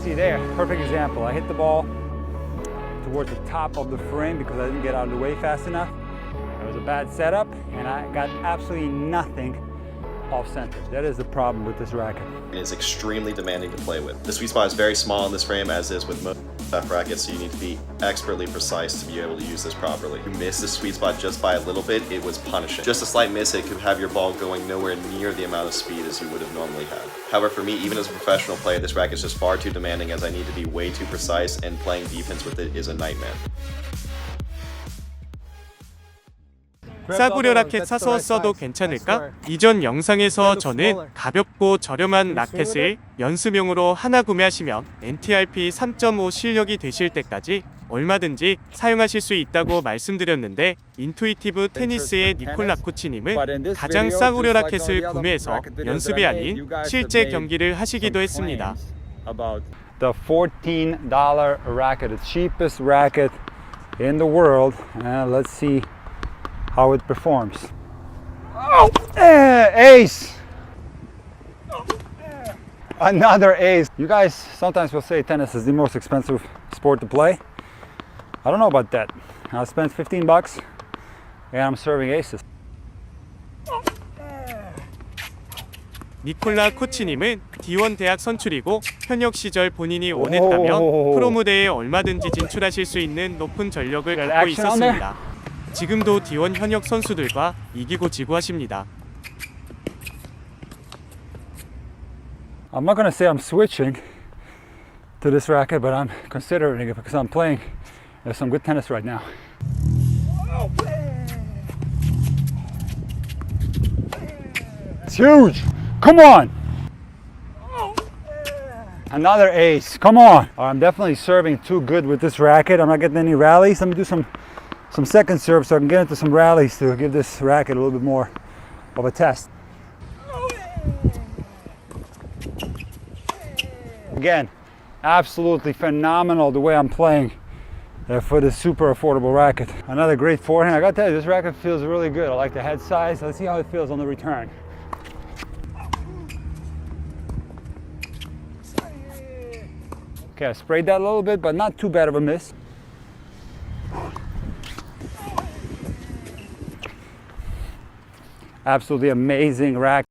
See there, perfect example. I hit the ball towards the top of the frame because I didn't get out of the way fast enough. It was a bad setup, and I got absolutely nothing off center. That is the problem with this racket. It is extremely demanding to play with. The sweet spot is very small in this frame, as is with most rackets, so you need to be expertly precise to be able to use this properly. If you miss the sweet spot just by a little bit, it was punishing. Just a slight miss, it could have your ball going nowhere near the amount of speed as you would have normally had. However, for me, even as a professional player, this racket is just far too demanding, as I need to be way too precise, and playing defense with it is a nightmare. 싸구려 라켓 사서 써도 괜찮을까? 이전 영상에서 저는 가볍고 저렴한 라켓을 연습용으로 하나 구매하시면 NTRP 3.5 실력이 되실 때까지 얼마든지 사용하실 수 있다고 말씀드렸는데, 인투이티브 테니스의 니콜라 코치님은 가장 싸구려 라켓을 구매해서 연습이 아닌 실제 경기를 하시기도 했습니다. The $14 racket, the cheapest racket in the world. Let's see how it performs. Oh, ace! Another ace. You guys sometimes will say tennis is the most expensive sport to play. I don't know about that. I spent $15 and I'm serving aces. 니콜라 코치님은 D1 대학 선출이고 현역 시절 본인이 원했다면 프로 무대에 얼마든지 진출하실 수 있는 높은 전력을 갖고 있었습니다. 지금도 D1 현역 선수들과 이기고 지고 하십니다. I'm not going to say I'm switching to this racket, but I'm considering it because I'm playing some good tennis right now. It's huge. Come on. Another ace. Come on. I'm definitely serving too good with this racket. I'm not getting any rallies. Let me do some second serve so I can get into some rallies to give this racket a little bit more of a test. Again, absolutely phenomenal the way I'm playing for this super affordable racket. Another great forehand. I gotta tell you, this racket feels really good. I like the head size. Let's see how it feels on the return. Okay, I sprayed that a little bit, but not too bad of a miss. Absolutely amazing racket.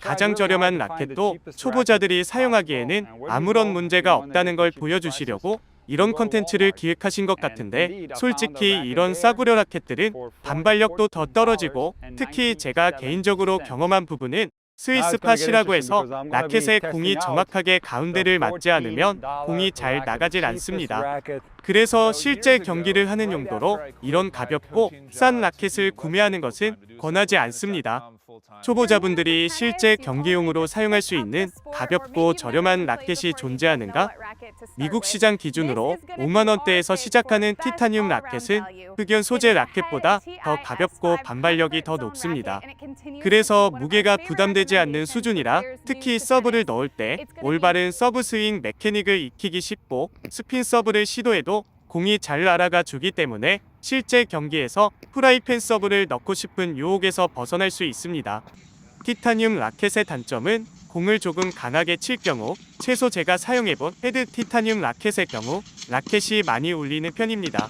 가장 저렴한 라켓도 초보자들이 사용하기에는 아무런 문제가 없다는 걸 보여주시려고 이런 컨텐츠를 기획하신 것 같은데, 솔직히 이런 싸구려 라켓들은 반발력도 더 떨어지고, 특히 제가 개인적으로 경험한 부분은 스위스 팟이라고 해서 라켓의 공이 정확하게 가운데를 맞지 않으면 공이 잘 나가질 않습니다. 그래서 실제 경기를 하는 용도로 이런 가볍고 싼 라켓을 구매하는 것은 권하지 않습니다. 초보자분들이 실제 경기용으로 사용할 수 있는 가볍고 저렴한 라켓이 존재하는가? 미국 시장 기준으로 5만원대에서 시작하는 티타늄 라켓은 흑연 소재 라켓보다 더 가볍고 반발력이 더 높습니다. 그래서 무게가 부담되지 않는 수준이라 특히 서브를 넣을 때 올바른 서브 스윙 메커닉을 익히기 쉽고, 스핀 서브를 시도해도 공이 잘 날아가 주기 때문에 실제 경기에서 프라이팬 서브를 넣고 싶은 유혹에서 벗어날 수 있습니다. 티타늄 라켓의 단점은 공을 조금 강하게 칠 경우, 최소 제가 사용해본 헤드 티타늄 라켓의 경우 라켓이 많이 울리는 편입니다.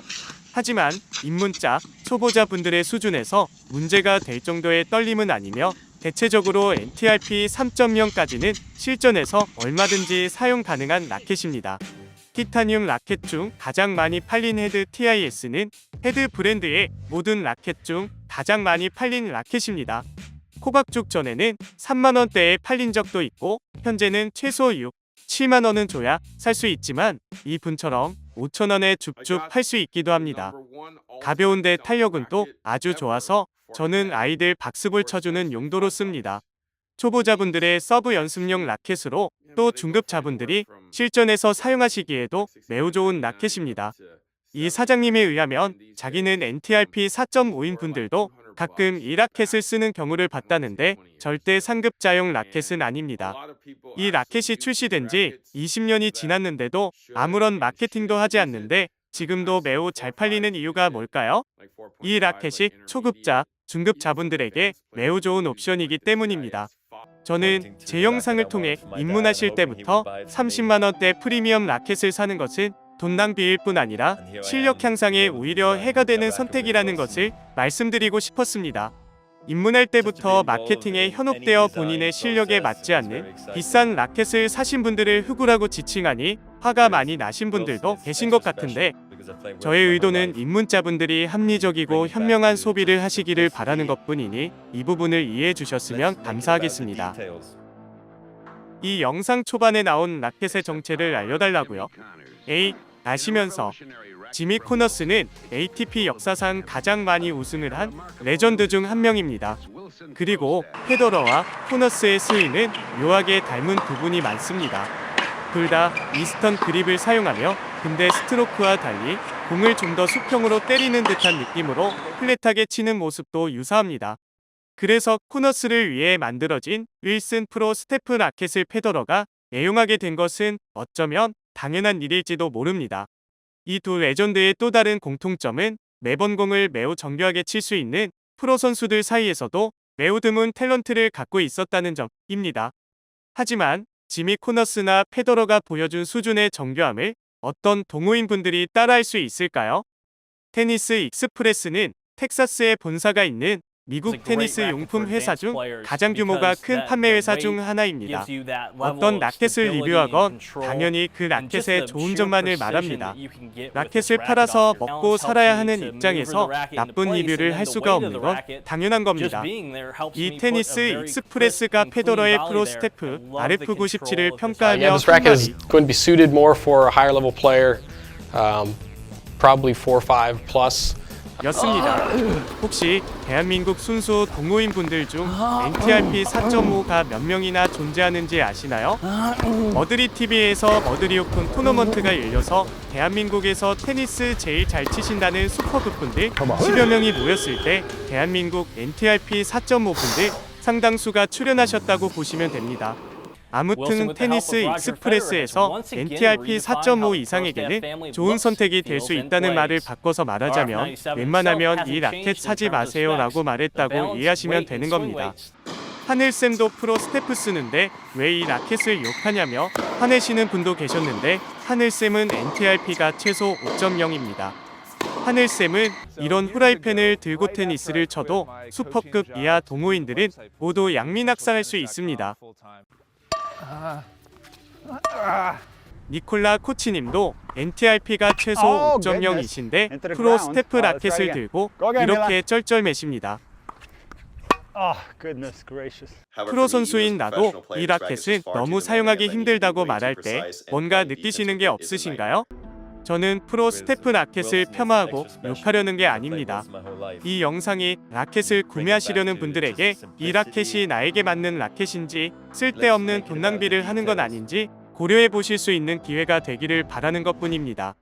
하지만 입문자, 초보자분들의 수준에서 문제가 될 정도의 떨림은 아니며, 대체적으로 NTRP 3.0까지는 실전에서 얼마든지 사용 가능한 라켓입니다. 티타늄 라켓 중 가장 많이 팔린 헤드 TIS는 헤드 브랜드의 모든 라켓 중 가장 많이 팔린 라켓입니다. 코박죽 전에는 3만원대에 팔린 적도 있고, 현재는 최소 6, 7만원은 줘야 살 수 있지만 이분처럼 5천원에 줍줍 팔 수 있기도 합니다. 가벼운데 탄력은 또 아주 좋아서 저는 아이들 박스볼 쳐주는 용도로 씁니다. 초보자분들의 서브 연습용 라켓으로, 또 중급자분들이 실전에서 사용하시기에도 매우 좋은 라켓입니다. 이 사장님에 의하면 자기는 NTRP 4.5인 분들도 가끔 이 라켓을 쓰는 경우를 봤다는데 절대 상급자용 라켓은 아닙니다. 이 라켓이 출시된 지 20년이 지났는데도 아무런 마케팅도 하지 않는데 지금도 매우 잘 팔리는 이유가 뭘까요? 이 라켓이 초급자, 중급자분들에게 매우 좋은 옵션이기 때문입니다. 저는 제 영상을 통해 입문하실 때부터 30만 원대 프리미엄 라켓을 사는 것은 돈 낭비일 뿐 아니라 실력 향상에 오히려 해가 되는 선택이라는 것을 말씀드리고 싶었습니다. 입문할 때부터 마케팅에 현혹되어 본인의 실력에 맞지 않는 비싼 라켓을 사신 분들을 흑우라고 지칭하니 화가 많이 나신 분들도 계신 것 같은데, 저의 의도는 입문자분들이 합리적이고 현명한 소비를 하시기를 바라는 것뿐이니 이 부분을 이해해 주셨으면 감사하겠습니다. 이 영상 초반에 나온 라켓의 정체를 알려달라고요? 아시면서 지미 코너스는 ATP 역사상 가장 많이 우승을 한 레전드 중 한 명입니다. 그리고 페더러와 코너스의 스윙은 묘하게 닮은 부분이 많습니다. 둘 다 이스턴 그립을 사용하며 근데 스트로크와 달리 공을 좀 더 수평으로 때리는 듯한 느낌으로 플랫하게 치는 모습도 유사합니다. 그래서 코너스를 위해 만들어진 윌슨 프로 스테프 라켓을 페더러가 애용하게 된 것은 어쩌면 당연한 일일지도 모릅니다. 이 두 레전드의 또 다른 공통점은 매번 공을 매우 정교하게 칠 수 있는 프로 선수들 사이에서도 매우 드문 탤런트를 갖고 있었다는 점입니다. 하지만 지미 코너스나 페더러가 보여준 수준의 정교함을 어떤 동호인 분들이 따라할 수 있을까요? 테니스 익스프레스는 텍사스에 본사가 있는 미국 테니스 용품 회사 중 가장 규모가 큰 판매 회사 중 하나입니다. 어떤 라켓을 리뷰하건 당연히 그 라켓의 좋은 점만을 말합니다. 라켓을 팔아서 먹고 살아야 하는 입장에서 나쁜 리뷰를 할 수가 없는 건 당연한 겁니다. 이 테니스 익스프레스가 페더러의 프로 스테프 RF97을 평가하며 Yeah, this racket is going to be suited more for a higher level player, probably 4-5 plus. 였습니다. 혹시 대한민국 순수 동호인 분들 중 NTRP 4.5가 몇 명이나 존재하는지 아시나요? 머드리 TV에서 머드리 오픈 토너먼트가 열려서 대한민국에서 테니스 제일 잘 치신다는 슈퍼급 분들 10여 명이 모였을 때 대한민국 NTRP 4.5 분들 상당수가 출연하셨다고 보시면 됩니다. 아무튼 테니스 익스프레스에서 NTRP 4.5 이상에게는 좋은 선택이 될 수 있다는 말을 바꿔서 말하자면 웬만하면 이 라켓 사지 마세요 라고 말했다고 이해하시면 되는 겁니다. 하늘쌤도 프로 스테프 쓰는데 왜 이 라켓을 욕하냐며 화내시는 분도 계셨는데 하늘쌤은 NTRP가 최소 5.0입니다. 하늘쌤은 이런 후라이팬을 들고 테니스를 쳐도 슈퍼급 이하 동호인들은 모두 양민학살할 수 있습니다. 니콜라 코치님도 NTRP가 최소 5.0이신데 프로 스테프 라켓을 들고 이렇게 쩔쩔매십니다. 프로 선수인 나도 이 라켓은 너무 사용하기 힘들다고 말할 때 뭔가 느끼시는 게 없으신가요? 저는 프로 스테프 라켓을 폄하하고 욕하려는 게 아닙니다. 이 영상이 라켓을 구매하시려는 분들에게 이 라켓이 나에게 맞는 라켓인지 쓸데없는 돈 낭비를 하는 건 아닌지 고려해 보실 수 있는 기회가 되기를 바라는 것뿐입니다.